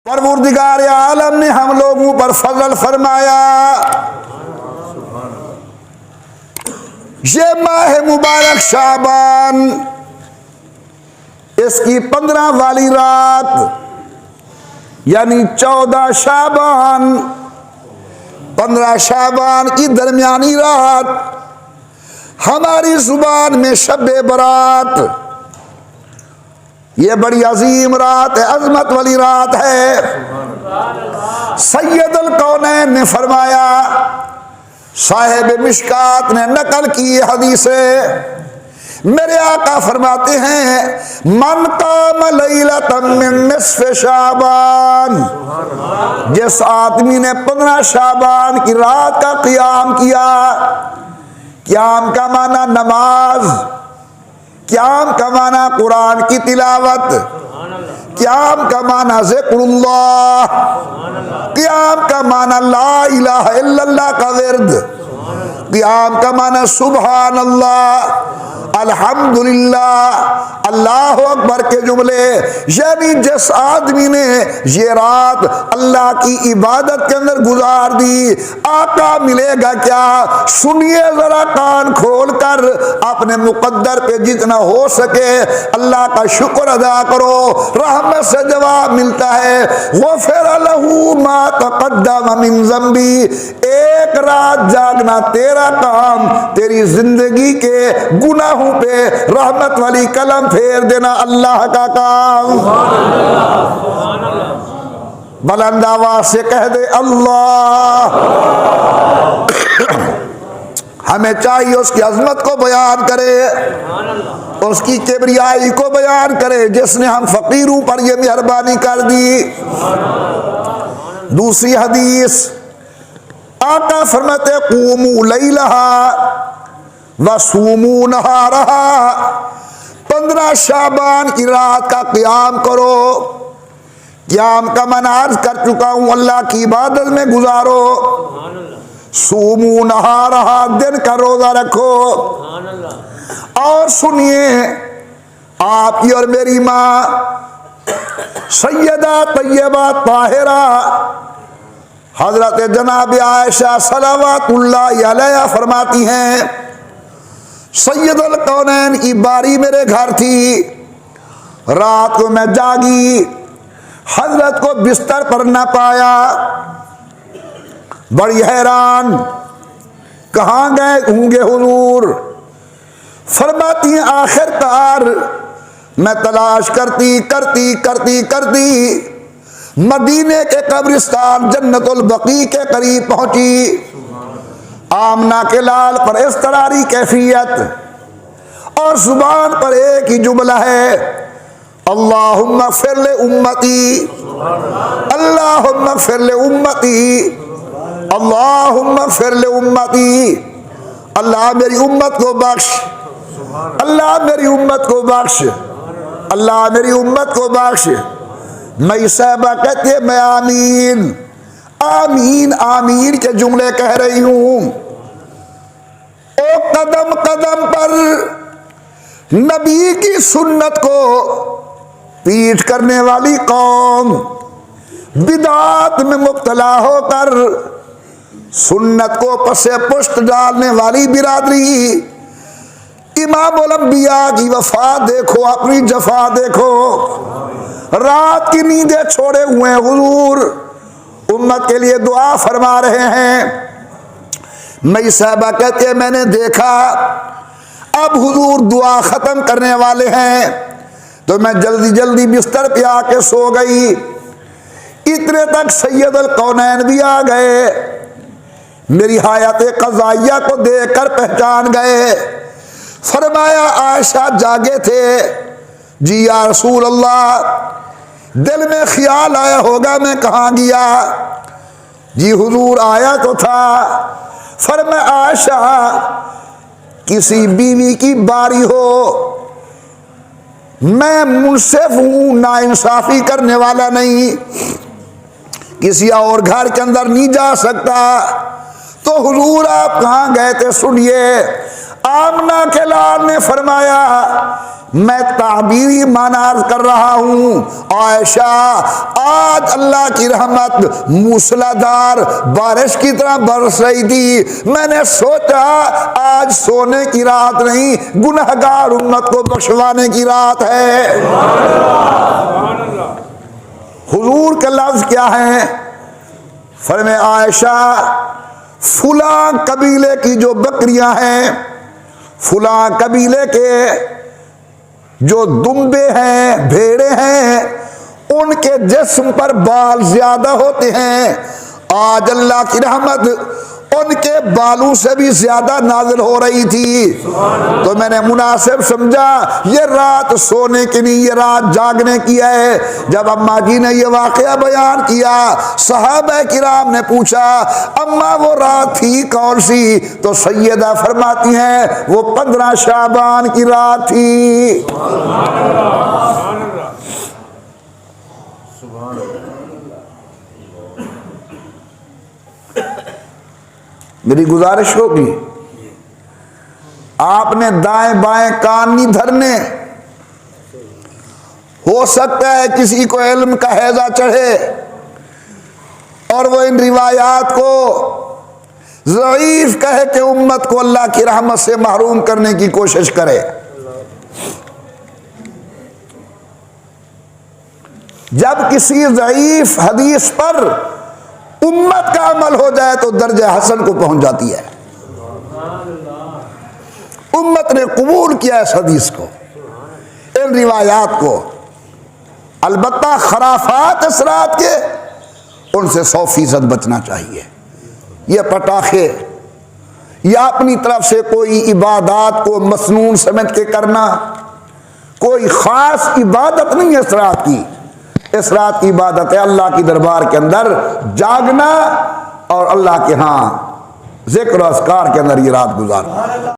परवरदिगार आलम ने हम लोगों पर फजल फरमाया। ये माह मुबारक शाबान, इसकी 15 वाली रात यानी 14 शाबान, 15 शाबान की दरमियानी रात हमारी जुबान में शब्बे बरात, ये बड़ी अजीम रात है, अजमत वाली रात है। सैयदुल कौनैन ने फरमाया, साहिब मिशकात ने नकल की हदीस है, मेरे आका फरमाते हैं मन काम लैलतम मिन निस्फ शाबान, जिस आदमी ने 15 शाबान की रात का क़ियाम किया, क़ियाम का माना नमाज, क़ियाम का माना कुरान की तिलावत, क़ियाम का माना ज़िक्रुल्लाह, क़ियाम का माना ला इलाहा इल्लल्लाह का विर्द, क़ियाम का माना सुभान अल्लाह, अल्हम्दुलिल्लाह, अल्लाह अकबर के जुमले। यानी जिस आदमी ने ये रात अल्लाह की इबादत के अंदर गुजार दी, आका मिलेगा क्या? सुनिए जरा कान खोल कर, अपने मुकद्दर पे जितना हो सके अल्लाह का शुक्र अदा करो, रहमत से जवाब मिलता है। ग़ुफ़िर लहू मा तक़द्दम मिन ज़ंबी, एक रात जागना तेरा काम, तेरी जिंदगी के गुनाहों पे रहमत वाली कलम फेर देना अल्लाह का काम। बुलंद आवाज से कह दे अल्लाह। हमें चाहिए उसकी अजमत को बयान करे, उसकी किबरियाई को बयान करे, जिसने हम फकीरों पर यह मेहरबानी कर दी। दूसरी हदीस, आका फरमाते क़ूमू लैलहा वसूमू नहारहा, 15 शाबान की रात का क़ियाम करो। क़ियाम का मैं अर्ज़ कर चुका हूँ, अल्लाह की इबादत में गुजारो। सूमू नहारहा, दिन का रोजा रखो। और सुनिए, आपकी और मेरी माँ सैयदा तैयबा ताहिरा हजरत जनाब आयशा सलावतुल्लाह अलैहा फरमाती हैं, सैयदुल कौनैन की बारी मेरे घर थी, रात को मैं जागी, हजरत को बिस्तर पर न पाया, बड़ी हैरान, कहाँ गए होंगे हुजूर? फरमाती हैं आखिरकार मैं तलाश करती करती करती करती मदीने के कब्रिस्तान जन्नतुल बकी के करीब पहुंची। आमना के लाल पर इस तरारी कैफियत और जुबान पर एक ही जुमला है, अल्लाहुम्मा फ़िर ले उम्मती, अल्लाहुम्मा फ़िर ले उम्मती, अल्लाहुम्मा फ़िर ले उम्मती। अल्लाह मेरी उम्मत को बख्श, अल्लाह मेरी उम्मत को बख्श, अल्लाह मेरी उम्मत को बख्श। मैं साहबा कहती है मैं आमीन आमीन आमीन के जुमले कह रही हूं। ओ कदम कदम पर नबी की सुन्नत को पीठ करने वाली कौम, बिदात में मुब्तला होकर सुन्नत को पसे पुष्ट डालने वाली बिरादरी, इमामुल अंबिया की वफा देखो, अपनी जफा देखो, रात की नींदें छोड़े हुए हुजूर उम्मत के लिए दुआ फरमा रहे हैं। मई साहबा कहते हैं मैंने देखा अब हुजूर दुआ खत्म करने वाले हैं, तो मैं जल्दी जल्दी बिस्तर पे आके सो गई। इतने तक सैयदुल कौनैन भी आ गए, मेरी हायत क़ज़ाइया को देखकर पहचान गए। फरमाया आयशा जागे थे? जी या रसूल अल्लाह, दिल में ख्याल आया होगा मैं कहाँ गया? जी हुजूर आया तो था। फरमाया आयशा, किसी बीवी की बारी हो, मैं मुंसिफ हूं, नाइंसाफी करने वाला नहीं, किसी और घर के अंदर नहीं जा सकता। तो हुजूर आप कहाँ गए थे? सुनिए, आमना के लाल ने फरमाया मैं ताबीरी माना कर रहा हूं, आयशा आज अल्लाह की रहमत मूसलाधार बारिश की तरह बरस रही थी। मैंने सोचा आज सोने की रात नहीं, गुनहगार उम्मत को बख्शवाने की रात है। हुजूर का लफ्ज क्या है? फरमाए आयशा फुला कबीले की जो बकरियां हैं, फुला कबीले के जो दुम्बे हैं, भेड़े हैं, उनके जिस्म पर बाल ज्यादा होते हैं। आज अल्लाह की रहमत उनके बालों से भी ज्यादा नाज़िल हो रही थी। तो मैंने मुनासिब समझा ये रात सोने की नहीं, ये रात जागने की है। जब अम्मा जी ने ये वाक़या बयान किया, सहाबा किराम ने पूछा अम्मा वो रात थी कौन सी? तो सैयदा फरमाती हैं वो 15 शाबान की रात थी। मेरी गुजारिश होगी आपने दाएं बाएं कान नहीं धरने। हो सकता है किसी को इल्म का हैजा चढ़े और वो इन रिवायात को ज़ईफ कहे कि उम्मत को अल्लाह की रहमत से महरूम करने की कोशिश करे। जब किसी ज़ईफ हदीस पर उम्मत का अमल हो जाए तो दर्जे हसन को पहुंच जाती है। उम्मत ने कबूल किया इस हदीस को, इन रिवायात को। अलबत्ता खराफात असरात के उनसे 100% बचना चाहिए। ये पटाखे या अपनी तरफ से कोई इबादत को मसनून समझ के करना कोई खास इबादत नहीं है। इस रात की, इस रात की इबादत है अल्लाह की दरबार के अंदर जागना और अल्लाह के यहाँ जिक्र और अस्कार के अंदर ये रात गुजारना।